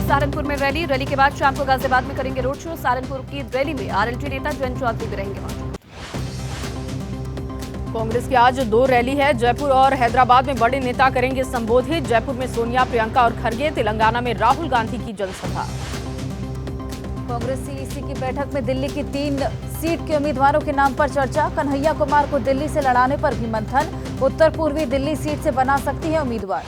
सहारनपुर में रैली के बाद शाम को गाजियाबाद में करेंगे रोड शो। सहारनपुर की रैली में आरएलडी नेता जयंत चौधरी भी रहेंगे मौजूद। कांग्रेस की आज 2 रैली है। जयपुर और हैदराबाद में बड़े नेता करेंगे संबोधित। जयपुर में सोनिया, प्रियंका और खरगे, तेलंगाना में राहुल गांधी की जनसभा। कांग्रेस सीईसी की बैठक में दिल्ली की 3 सीट के उम्मीदवारों के नाम पर चर्चा। कन्हैया कुमार को दिल्ली से लड़ाने पर भी मंथन। उत्तर पूर्वी दिल्ली सीट से बना सकती है उम्मीदवार।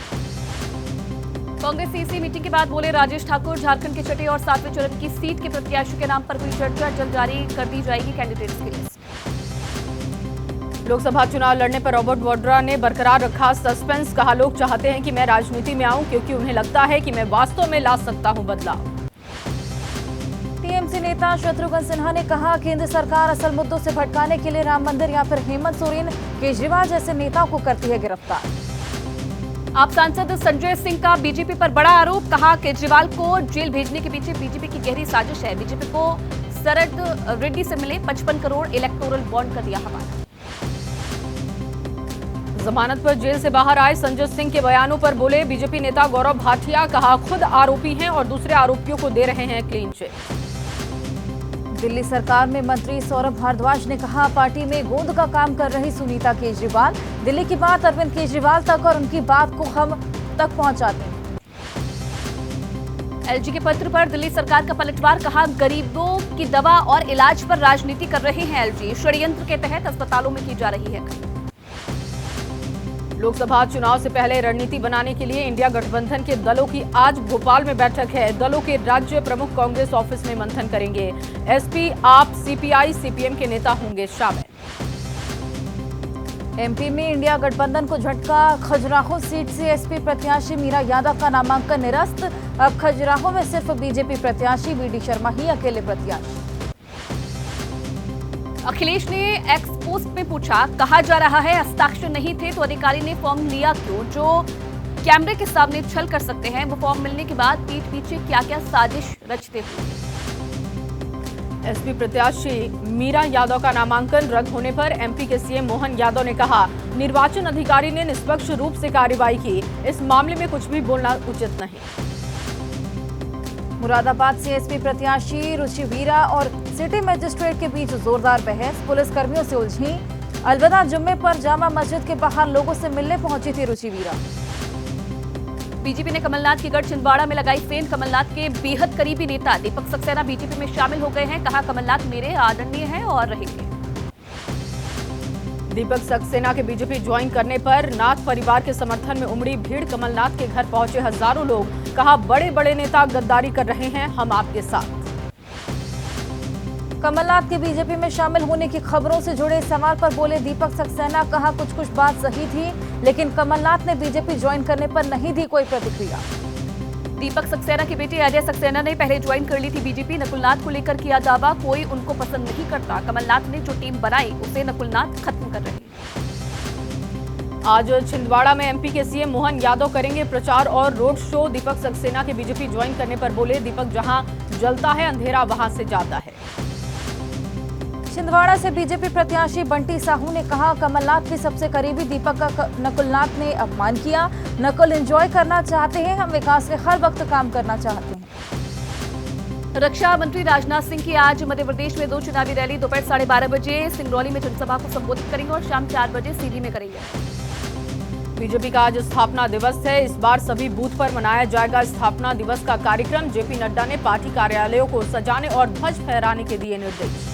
कांग्रेस सीईसी मीटिंग के बाद बोले राजेश ठाकुर, झारखंड के छठे और 7वें चरण की सीट के प्रत्याशी के नाम पर हुई चर्चा। जल्द जारी कर दी जाएगी कैंडिडेट्स की लिस्ट। लोकसभा चुनाव लड़ने पर रॉबर्ट वाड्रा ने बरकरार रखा सस्पेंस। कहा, लोग चाहते हैं कि मैं राजनीति में आऊं क्योंकि उन्हें लगता है कि मैं वास्तव में ला सकता हूं बदलाव। टीएमसी नेता शत्रुघ्न सिन्हा ने कहा, केंद्र सरकार असल मुद्दों से भटकाने के लिए राम मंदिर या फिर हेमंत सोरेन, केजरीवाल जैसे नेताओं को करती है गिरफ्तार। आप सांसद संजय सिंह का बीजेपी पर बड़ा आरोप। कहा, केजरीवाल को जेल भेजने के पीछे बीजेपी की गहरी साजिश है। बीजेपी को शरद रेड्डी से मिले 55 करोड़ इलेक्टोरल बॉन्ड का दिया हवाला। जमानत पर जेल से बाहर आए संजय सिंह के बयानों पर बोले बीजेपी नेता गौरव भाटिया। कहा, खुद आरोपी हैं और दूसरे आरोपियों को दे रहे हैं क्लीन चिट। दिल्ली सरकार में मंत्री सौरभ भारद्वाज ने कहा, पार्टी में गोंद का काम कर रही सुनीता केजरीवाल। दिल्ली की बात अरविंद केजरीवाल तक और उनकी बात को हम तक पहुंचाते हैं। एलजी के पत्र पर दिल्ली सरकार का पलटवार। कहा, गरीबों की दवा और इलाज पर राजनीति कर रहे हैं एलजी। षड्यंत्र के तहत अस्पतालों में की जा रही है। लोकसभा चुनाव से पहले रणनीति बनाने के लिए इंडिया गठबंधन के दलों की आज भोपाल में बैठक है। दलों के राज्य प्रमुख कांग्रेस ऑफिस में मंथन करेंगे। एसपी, आप, सीपीआई, सीपीएम के नेता होंगे शामिल। एमपी में इंडिया गठबंधन को झटका। खजुराहो सीट से एसपी प्रत्याशी मीरा यादव का नामांकन निरस्त। अब खजुराहो में सिर्फ बीजेपी प्रत्याशी वीडी शर्मा ही अकेले प्रत्याशी। अखिलेश ने एक्स पोस्ट में पूछा, कहा जा रहा है हस्ताक्षर नहीं थे तो अधिकारी ने फॉर्म लिया क्यों? जो कैमरे के सामने छल कर सकते हैं वो फॉर्म मिलने के बाद पीठ पीछे क्या क्या साजिश रचते हुए। एसपी प्रत्याशी मीरा यादव का नामांकन रद्द होने पर एमपी के सीएम मोहन यादव ने कहा, निर्वाचन अधिकारी ने निष्पक्ष रूप से कार्रवाई की। इस मामले में कुछ भी बोलना उचित नहीं। मुरादाबाद से एसपी प्रत्याशी रुचि वीरा और सिटी मजिस्ट्रेट के बीच जोरदार बहस। पुलिसकर्मियों से उलझी। अलविदा जुम्मे पर जामा मस्जिद के बाहर लोगों से मिलने पहुंची थी रुचि वीरा। बीजेपी ने कमलनाथ की गढ़ छिंदवाड़ा में लगाई फेन। कमलनाथ के बेहद करीबी नेता दीपक सक्सेना बीजेपी में शामिल हो गए हैं। कहा, कमलनाथ मेरे आदरणीय हैं और रहेंगे। दीपक सक्सेना के बीजेपी ज्वाइन करने पर नाथ परिवार के समर्थन में उमड़ी भीड़। कमलनाथ के घर पहुंचे हजारों लोग। कहा, बड़े बड़े नेता गद्दारी कर रहे हैं, हम आपके साथ। कमलनाथ के बीजेपी में शामिल होने की खबरों से जुड़े सवाल पर बोले दीपक सक्सेना। कहा, कुछ बात सही थी लेकिन कमलनाथ ने बीजेपी ज्वाइन करने पर नहीं दी कोई प्रतिक्रिया। दीपक सक्सेना के बेटे अजय सक्सेना ने पहले ज्वाइन कर ली थी बीजेपी। नकुलनाथ को लेकर किया दावा, कोई उनको पसंद नहीं करता। कमलनाथ ने जो टीम बनाई उसे नकुलनाथ खत्म कर रहे हैं। आज छिंदवाड़ा में एमपी के सीएम मोहन यादव करेंगे प्रचार और रोड शो। दीपक सक्सेना के बीजेपी ज्वाइन करने पर बोले, दीपक जहां जलता है अंधेरा वहां से जाता है। छिंदवाड़ा से बीजेपी प्रत्याशी बंटी साहू ने कहा, कमलनाथ के सबसे करीबी दीपक का नकुलनाथ ने अपमान किया। नकुल एंजॉय करना चाहते हैं, हम विकास के हर वक्त काम करना चाहते हैं। रक्षा मंत्री राजनाथ सिंह की आज मध्य प्रदेश में 2 चुनावी रैली। दोपहर 12:30 बजे सिंगरौली में जनसभा को संबोधित करेंगे और शाम 4 बजे सीधी में करेंगे। बीजेपी का आज स्थापना दिवस है। इस बार सभी बूथ पर मनाया जाएगा स्थापना दिवस का कार्यक्रम। जेपी नड्डा ने पार्टी कार्यालयों को सजाने और ध्वज फहराने के दिए निर्देश।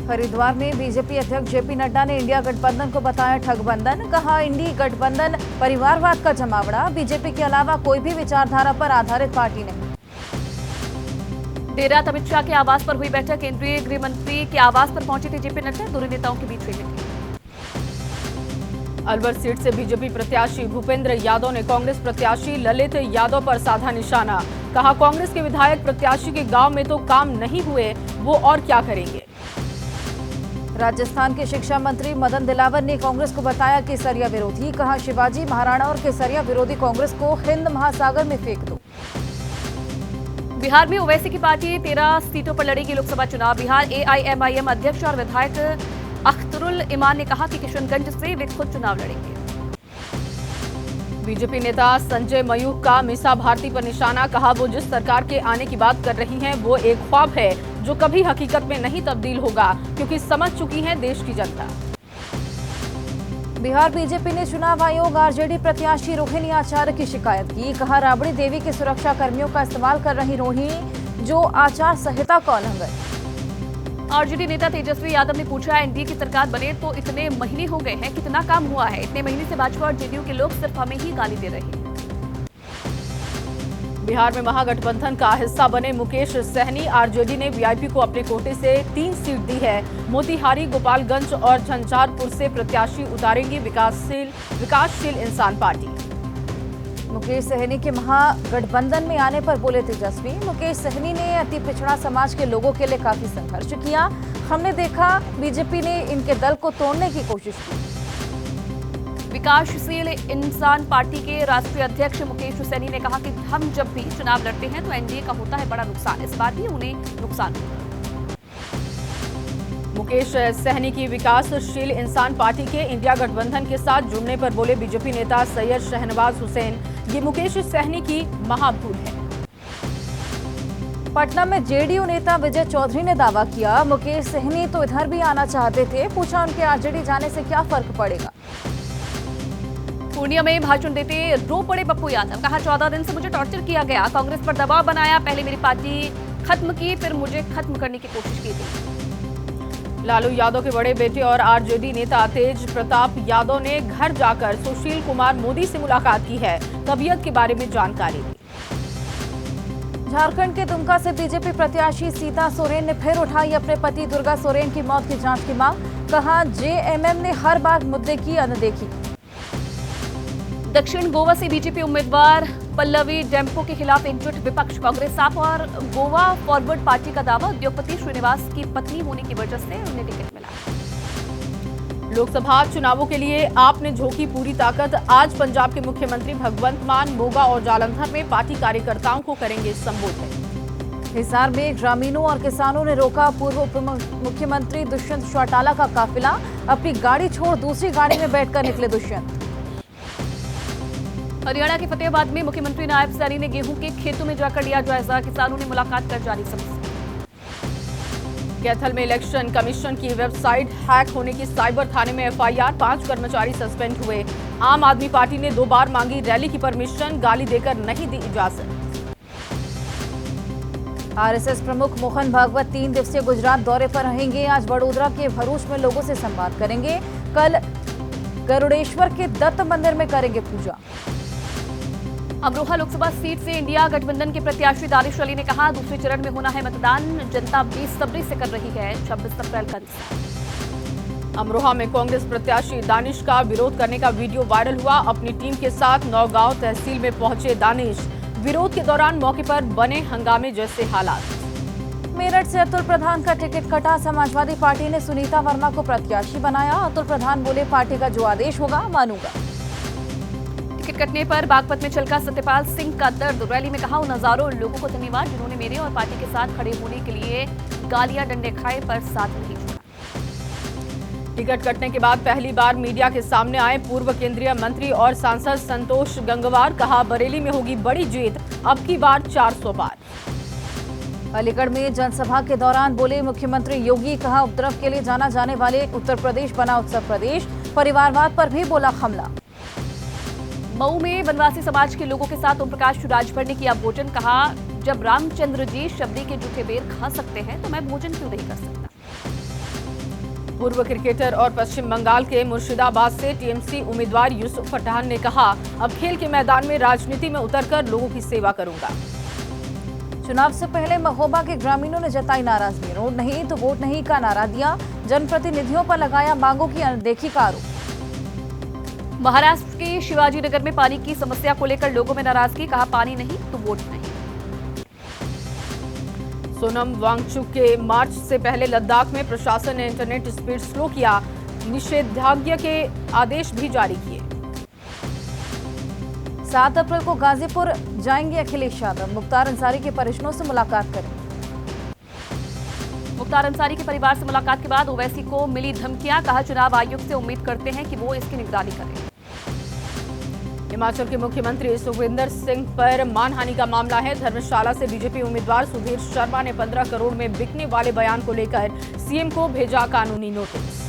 हरिद्वार में बीजेपी अध्यक्ष जेपी नड्डा ने इंडिया गठबंधन को बताया ठगबंधन। कहा, इंडी गठबंधन परिवारवाद का जमावड़ा। बीजेपी के अलावा कोई भी विचारधारा पर आधारित पार्टी नहीं। देर रात अमित शाह के आवास पर हुई बैठक। केंद्रीय गृह मंत्री के आवास पर पहुंचे थे जेपी नड्डा। दोनों नेताओं के बीच हुई मीटिंग। अलवर सीट से बीजेपी प्रत्याशी भूपेंद्र यादव ने कांग्रेस प्रत्याशी ललित यादव पर साधा निशाना। कहा, कांग्रेस के विधायक प्रत्याशी के गांव में तो काम नहीं हुए, वो और क्या करेंगे। राजस्थान के शिक्षा मंत्री मदन दिलावर ने कांग्रेस को बताया केसरिया विरोधी। कहा, शिवाजी महाराणा और केसरिया विरोधी कांग्रेस को हिंद महासागर में फेंक दो। बिहार में ओवैसी की पार्टी 13 सीटों पर लड़ेगी लोकसभा चुनाव। बिहार एआईएमआईएम अध्यक्ष और विधायक अख्तरुल इमान ने कहा कि किशनगंज से वे खुद चुनाव लड़ेंगे। बीजेपी नेता संजय मयूख का मीसा भारती पर निशाना, कहा वो जिस सरकार के आने की बात कर रही हैं वो एक ख्वाब है जो कभी हकीकत में नहीं तब्दील होगा, क्योंकि समझ चुकी है देश की जनता। बिहार बीजेपी ने चुनाव आयोग आरजेडी प्रत्याशी रोहिणी आचार्य की शिकायत की, कहा राबड़ी देवी के सुरक्षा कर्मियों का इस्तेमाल कर रही रोहिणी, जो आचार संहिता का उल्लंघन। आरजेडी नेता तेजस्वी यादव ने पूछा, एनडीए की सरकार बने तो इतने महीने हो गए हैं, कितना काम हुआ है? इतने महीने से भाजपा और जेडीयू के लोग सिर्फ हमें ही गाली दे रहे हैं। बिहार में महागठबंधन का हिस्सा बने मुकेश सहनी, आरजेडी ने वीआईपी को अपने कोटे से 3 सीट दी है। मोतिहारी, गोपालगंज और झंझारपुर से प्रत्याशी उतारेंगी विकासशील इंसान पार्टी। मुकेश सहनी के महागठबंधन में आने पर बोले तेजस्वी, मुकेश सहनी ने अति पिछड़ा समाज के लोगों के लिए काफी संघर्ष किया। हमने देखा बीजेपी ने इनके दल को तोड़ने की कोशिश की। विकासशील इंसान पार्टी के राष्ट्रीय अध्यक्ष मुकेश सहनी ने कहा कि हम जब भी चुनाव लड़ते हैं तो एनडीए का होता है बड़ा नुकसान, इस बार भी उन्हें नुकसान होगा। मुकेश सहनी की विकासशील इंसान पार्टी के इंडिया गठबंधन के साथ जुड़ने पर बोले बीजेपी नेता सैयद शहनवाज हुसैन, ये मुकेश सहनी की महाभूल है। पटना में जेडीयू नेता विजय चौधरी ने दावा किया, मुकेश सहनी तो इधर भी आना चाहते थे, पूछा उनके आरजेडी जाने से क्या फर्क पड़ेगा। पूर्णिया में भाषण देते रो पड़े पप्पू यादव, कहा 14 दिन से मुझे टॉर्चर किया गया, कांग्रेस पर दबाव बनाया, पहले मेरी पार्टी खत्म की फिर मुझे खत्म करने की कोशिश की थी। लालू यादव के बड़े बेटे और आरजेडी नेता तेज प्रताप यादव ने घर जाकर सुशील कुमार मोदी से मुलाकात की है, तबीयत के बारे में जानकारी दी। झारखंड के दुमका से बीजेपी प्रत्याशी सीता सोरेन ने फिर उठाई अपने पति दुर्गा सोरेन की मौत की जांच की मांग, कहा जेएमएम ने हर बार मुद्दे की अनदेखी। दक्षिण गोवा से बीजेपी उम्मीदवार पल्लवी डेम्पो के खिलाफ एकजुट विपक्ष, कांग्रेस साफ और गोवा फॉरवर्ड पार्टी का दावा, उद्योगपति श्रीनिवास की पत्नी होने की वजह से उन्हें टिकट मिला। लोकसभा चुनावों के लिए आपने झोंकी पूरी ताकत, आज पंजाब के मुख्यमंत्री भगवंत मान मोगा और जालंधर में पार्टी कार्यकर्ताओं को करेंगे संबोधित। हिसार में ग्रामीणों और किसानों ने रोका पूर्व उप मुख्यमंत्री दुष्यंत चौटाला का काफिला, अपनी गाड़ी छोड़ दूसरी गाड़ी में बैठकर निकले दुष्यंत। हरियाणा के फतेहाबाद में मुख्यमंत्री नायब सैनी ने गेहूं के खेतों में जाकर लिया जायजा, किसानों ने मुलाकात कर जारी समस्या। कैथल में इलेक्शन कमीशन की वेबसाइट हैक होने की साइबर थाने में एफआईआर, 5 कर्मचारी सस्पेंड हुए। आम आदमी पार्टी ने 2 बार मांगी रैली की परमिशन, गाली देकर नहीं दी इजाजत। आरएसएस प्रमुख मोहन भागवत 3 दिवसीय गुजरात दौरे पर रहेंगे, आज वडोदरा के भरूच में लोगों से संवाद करेंगे, कल गरुड़ेश्वर के दत्त मंदिर में करेंगे पूजा। अमरोहा लोकसभा सीट से इंडिया गठबंधन के प्रत्याशी दानिश अली ने कहा, दूसरे चरण में होना है मतदान, जनता बेसब्री से कर रही है 26 अप्रैल का इंतजार। अमरोहा में कांग्रेस प्रत्याशी दानिश का विरोध करने का वीडियो वायरल हुआ, अपनी टीम के साथ नौगांव तहसील में पहुंचे दानिश, विरोध के दौरान मौके पर बने हंगामे जैसे हालात। मेरठ से अतुल प्रधान का टिकट कटा, समाजवादी पार्टी ने सुनीता वर्मा को प्रत्याशी बनाया, अतुल प्रधान बोले पार्टी का जो आदेश होगा मानूंगा। टिकट कटने पर बागपत में छलका सत्यपाल सिंह का दर्द, रैली में कहा, उन हजारों लोगों को धन्यवाद जिन्होंने मेरे और पार्टी के साथ खड़े होने के लिए गालियां डंडे खाए पर साथ नहीं छोड़ा। टिकट कटने के बाद पहली बार मीडिया के सामने आए पूर्व केंद्रीय मंत्री और सांसद संतोष गंगवार, कहा बरेली में होगी बड़ी जीत, अब की बार 400 पार। अलीगढ़ में जनसभा के दौरान बोले मुख्यमंत्री योगी, कहा उपद्रव के लिए जाना जाने वाले उत्तर प्रदेश बना उत्सव प्रदेश, परिवारवाद पर भी बोला हमला। मऊ में वनवासी समाज के लोगों के साथ ओम प्रकाश राजभर ने किया भोजन, कहा जब रामचंद्र जी शबरी के जूठे बेर खा सकते हैं तो मैं भोजन क्यों नहीं कर सकता। पूर्व क्रिकेटर और पश्चिम बंगाल के मुर्शिदाबाद से टीएमसी उम्मीदवार यूसुफ पठान ने कहा, अब खेल के मैदान में राजनीति में उतरकर लोगों की सेवा करूंगा। चुनाव से पहले महोबा के ग्रामीणों ने जताई नाराजगी, रोड नहीं तो वोट नहीं का नारा दिया, जनप्रतिनिधियों पर लगाया मांगों की अनदेखी का आरोप। महाराष्ट्र के शिवाजीनगर में पानी की समस्या को लेकर लोगों में नाराजगी, कहा पानी नहीं तो वोट नहीं। सोनम वांगचुक के मार्च से पहले लद्दाख में प्रशासन ने इंटरनेट स्पीड स्लो किया, निषेधाज्ञा के आदेश भी जारी किए। 7 अप्रैल को गाजीपुर जाएंगे अखिलेश यादव, मुख्तार अंसारी के परिजनों से मुलाकात करेंगे। मुख्तार अंसारी के परिवार से मुलाकात के बाद ओवैसी को मिली धमकियां, कहा चुनाव आयोग से उम्मीद करते हैं कि वो इसकी निगरानी करे। हिमाचल के मुख्यमंत्री सुखविंदर सिंह पर मानहानि का मामला है। धर्मशाला से बीजेपी उम्मीदवार सुधीर शर्मा ने 15 करोड़ में बिकने वाले बयान को लेकर सीएम को भेजा कानूनी नोटिस।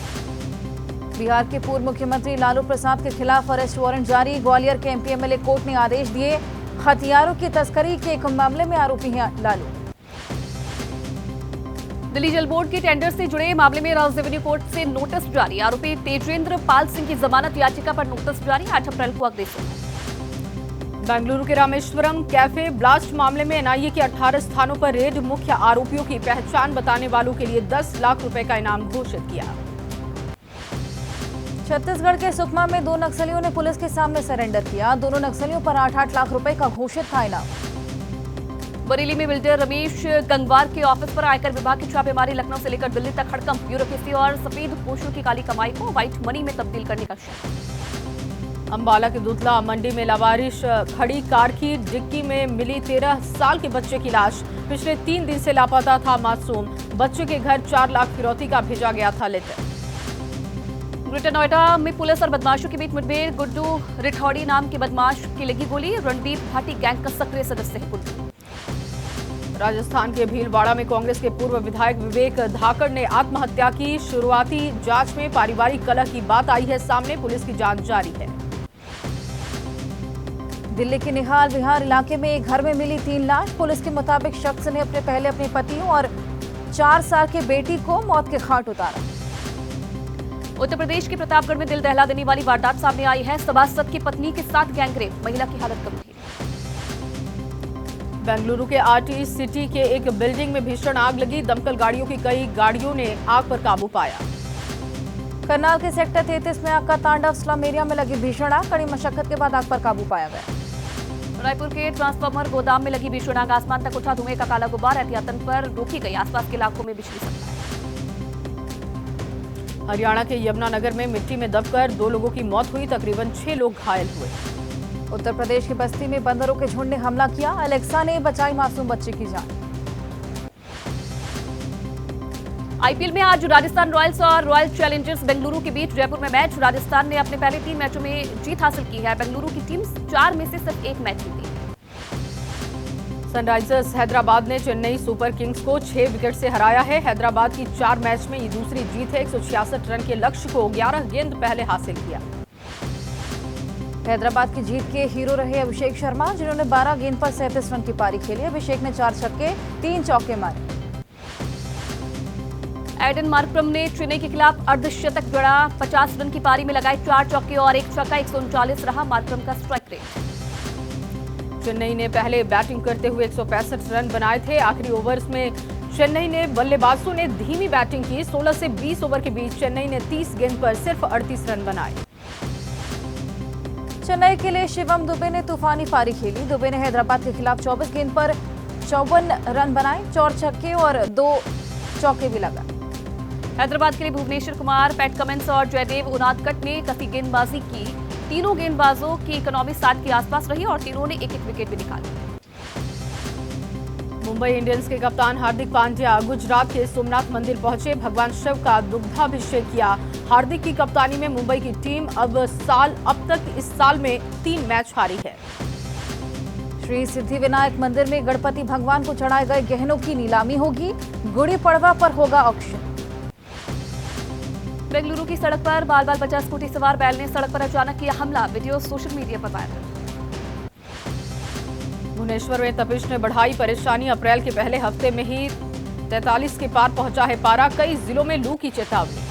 बिहार के पूर्व मुख्यमंत्री लालू प्रसाद के खिलाफ अरेस्ट वारंट जारी। ग्वालियर के एमपी एमएलए कोर्ट ने आदेश दिए। हथियारों की तस्करी के एक मामले में आरोपी हैं लालू। दिल्ली जल बोर्ड के टेंडर से जुड़े मामले में राउस रेवेन्यू कोर्ट से नोटिस जारी। आरोपी तेजेंद्र पाल सिंह की जमानत याचिका पर नोटिस जारी। 8 अप्रैल को अगले सुनवाई। बेंगलुरु के रामेश्वरम कैफे ब्लास्ट मामले में एनआईए के 18 स्थानों पर रेड। मुख्य आरोपियों की पहचान बताने वालों के लिए 10 लाख रुपए का इनाम घोषित किया। छत्तीसगढ़ के सुकमा में 2 नक्सलियों ने पुलिस के सामने सरेंडर किया। दोनों नक्सलियों पर 8-8 लाख रुपए का घोषित था इनाम। बरेली में बिल्डर रमेश गंगवार के ऑफिस पर आयकर विभाग की छापेमारी। लखनऊ से लेकर दिल्ली तक हड़कंप। ब्यूरोक्रेसी और सफेद पोशों की काली कमाई को व्हाइट मनी में तब्दील करने का शक। अंबाला के दुधला मंडी में लावारिश खड़ी कार की डिक्की में मिली 13 साल के बच्चे की लाश। पिछले 3 दिन से लापता था मासूम। बच्चे के घर 4 लाख फिरौती का भेजा गया था लेटर। ग्रेटर नोएडा में पुलिस और बदमाशों के बीच मुठभेड़। गुड्डू रिठौड़ी नाम के बदमाश की लगी गोली। रणदीप भाटी गैंग का सक्रिय सदस्य है गुड्डू। राजस्थान के भीलवाड़ा में कांग्रेस के पूर्व विधायक विवेक धाकड़ ने आत्महत्या की। शुरुआती जांच में पारिवारिक कलह की बात आई है सामने। पुलिस की जांच जारी है। दिल्ली के निहाल विहार इलाके में एक घर में मिली 3 लाश। पुलिस के मुताबिक शख्स ने अपने पति और 4 साल के बेटी को मौत के घाट उतारा। उत्तर प्रदेश के प्रतापगढ़ में दिल दहला देने वाली वारदात सामने आई है। सभासद की पत्नी के साथ गैंगरेप। महिला की हालत गंभीर। बेंगलुरु के आरटी सिटी के एक बिल्डिंग में भीषण आग लगी। दमकल गाड़ियों की कई गाड़ियों ने आग पर काबू पाया। करनाल के सेक्टर 33 में आग का तांडव। स्लम एरिया में लगी भीषण आग। कड़ी मशक्कत के बाद आग पर काबू पाया गया। रायपुर के ट्रांसफार्मर गोदाम में लगी भीषण आग। आसमान तक उठा धुएं का काला गुब्बार। एहतियातन पर रोकी गई। आसपास के इलाकों में बिजली सप्लाई। हरियाणा के यमुनानगर में मिट्टी में दबकर 2 लोगों की मौत हुई। तकरीबन 6 लोग घायल हुए। उत्तर प्रदेश की बस्ती में बंदरों के झुंड ने हमला किया। अलेक्सा ने बचाई मासूम बच्चे की जान। आईपीएल में आज राजस्थान रॉयल्स और रॉयल चैलेंजर्स बेंगलुरु के बीच जयपुर में मैच। राजस्थान ने अपने पहले 3 मैचों में जीत हासिल की है। बेंगलुरु की टीम 4 में से सिर्फ 1 मैच जीती। सनराइजर्स हैदराबाद ने चेन्नई सुपर किंग्स को 6 विकेट से हराया है। हैदराबाद की 4 मैच में ये दूसरी जीत है। 166 रन के लक्ष्य को 11 गेंद पहले हासिल किया। हैदराबाद की जीत के हीरो रहे अभिषेक शर्मा, जिन्होंने 12 गेंद पर 37 रन की पारी खेली। अभिषेक ने 4 छक्के 3 चौके मारे। एडन मार्करम ने चेन्नई के खिलाफ अर्धशतक जड़ा। 50 रन की पारी में लगाए 4 चौके और 1 छक्का। 139 रहा मार्करम का स्ट्राइक रेट। चेन्नई ने पहले बैटिंग करते हुए 165 रन बनाए थे। आखिरी ओवर्स में चेन्नई ने बल्लेबाजों ने धीमी बैटिंग की। 16 से 20 ओवर के बीच चेन्नई ने 30 गेंद पर सिर्फ 38 रन बनाए। चेन्नई के लिए शिवम दुबे ने तूफानी पारी खेली। दुबे ने हैदराबाद के खिलाफ 24 गेंद पर 54 रन बनाए। 4 छक्के और 2 चौके भी लगाए। हैदराबाद के लिए भुवनेश्वर कुमार, पैट कमिंस और जयदेव उनादकट ने कसी गेंदबाजी की। तीनों गेंदबाजों की इकोनॉमी 60 के आसपास रही और तीनों ने 1-1 विकेट भी निकाली। मुंबई इंडियंस के कप्तान हार्दिक पांड्या गुजरात के सोमनाथ मंदिर पहुंचे। भगवान शिव का दुग्धाभिषेक किया। हार्दिक की कप्तानी में मुंबई की टीम अब तक इस साल में 3 मैच हारी है। श्री सिद्धिविनायक मंदिर में गणपति भगवान को चढ़ाए गए गहनों की नीलामी होगी। गुड़ी पड़वा पर होगा ऑक्शन। बेंगलुरु की सड़क पर बाल बचा स्कूटी सवार बैल ने सड़क पर अचानक किया हमला। वीडियो सोशल मीडिया पर वायरल। भुवनेश्वर में तपिश ने बढ़ाई परेशानी। अप्रैल के पहले हफ्ते में ही 43 के पार पहुंचा है पारा। कई जिलों में लू की चेतावनी।